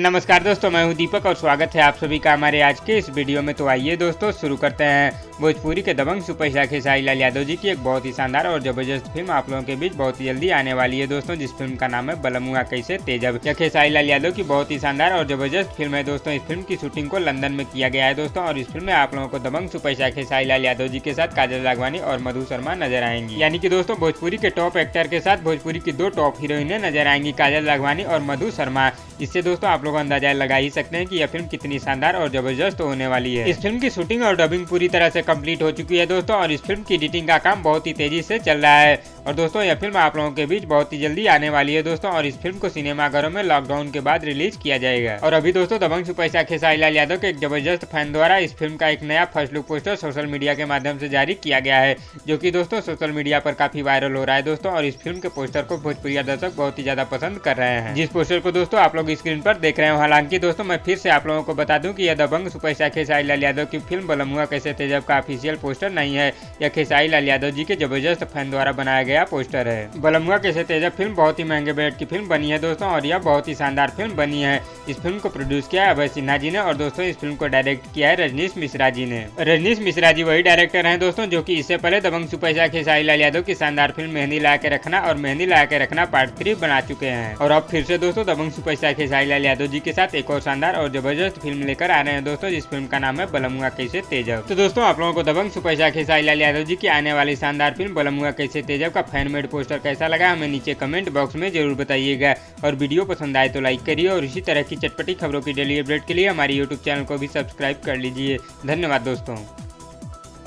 नमस्कार दोस्तों, मैं हूं दीपक और स्वागत है आप सभी का हमारे आज के इस वीडियो में। तो आइए दोस्तों शुरू करते हैं। भोजपुरी के दबंग सुपरस्टार खेसारी लाल यादव जी की एक बहुत ही शानदार और जबरदस्त फिल्म आप लोगों के बीच बहुत ही जल्दी आने वाली है दोस्तों, जिस फिल्म का नाम है बलमुआ कैसे तेजब। यह खेसारी लाल यादव की बहुत ही शानदार और जबरदस्त फिल्म है दोस्तों। इस फिल्म की शूटिंग को लंदन में किया गया है दोस्तों, और इस फिल्म में आप लोगों को दबंग सुपरस्टार खेसारी लाल यादव जी के साथ काजल राघवानी और मधु शर्मा नजर आएंगी। यानी कि दोस्तों भोजपुरी के टॉप एक्टर के साथ भोजपुरी की दो टॉप हीरोइनें नजर आएंगी, काजल राघवानी और मधु शर्मा। इससे दोस्तों आप लोग अंदाजा लगा ही सकते हैं कि यह फिल्म कितनी शानदार और जबरदस्त होने वाली है। इस फिल्म की शूटिंग और डबिंग पूरी तरह से कंप्लीट हो चुकी है दोस्तों, और इस फिल्म की एडिटिंग का काम बहुत ही तेजी से चल रहा है। और दोस्तों यह फिल्म आप लोगों के बीच बहुत ही जल्दी आने वाली है दोस्तों, और इस फिल्म को सिनेमाघरों में लॉकडाउन के बाद रिलीज किया जाएगा। और अभी दोस्तों दबंग सुपरस्टार खेसारी लाल यादव के एक जबरदस्त फैन द्वारा इस फिल्म का एक नया first look poster social media के माध्यम से जारी किया गया है, जो कि दोस्तों सोशल मीडिया पर काफी वायरल हो रहा है दोस्तों। और इस फिल्म के पोस्टर को भोजपुरी दर्शक बहुत ही ज्यादा पसंद कर रहे हैं, जिस पोस्टर को दोस्तों आप लोग स्क्रीन पर देख रहे हो। हालांकि दोस्तों मैं फिर से आप लोगों को बता दूं कि यह दबंग सुपरस्टार खेसारी लाल यादव की फिल्म बलमुआ कैसे तेजब का ऑफिशियल पोस्टर नहीं है। यह खेसारी लाल यादव जी के जबरदस्त फैन द्वारा बनाया गया पोस्टर है। बलमुआ कैसे तेजब फिल्म बहुत ही महंगे बजट की फिल्म बनी है दोस्तों, और यह बहुत ही शानदार फिल्म बनी है। इस फिल्म को प्रोड्यूस किया है अभय सिन्हा जी ने, और दोस्तों इस फिल्म को डायरेक्ट किया है रजनीश मिश्रा जी ने। रजनीश मिश्रा जी वही डायरेक्टर हैं दोस्तों जो कि इससे पहले दबंग सुपरस्टार खेसारी लाल यादव की शानदार फिल्म मेहंदी ला के रखना और मेहंदी ला के रखना पार्ट 3 बना चुके हैं। और अब फिर से दोस्तों दबंग सुपरस्टार खेसारी लाल यादव जी के साथ एक और शानदार और जबरदस्त फिल्म लेकर आ रहे हैं दोस्तों, जिस फिल्म का नाम है बलमुआ कैसे तेजब। तो दोस्तों आप लोगों को दबंग सुपरस्टार खेसारी लाल यादव जी की आने वाली शानदार फिल्म बलमुआ कैसे तेजब का फैन मेड पोस्टर कैसा लगा हमें नीचे कमेंट बॉक्स में जरूर बताइएगा। और वीडियो पसंद आए तो लाइक करिए, और इसी तरह की चटपटी खबरों की डेली अपडेट के लिए हमारे यूट्यूब चैनल को भी सब्सक्राइब कर लीजिए। धन्यवाद दोस्तों।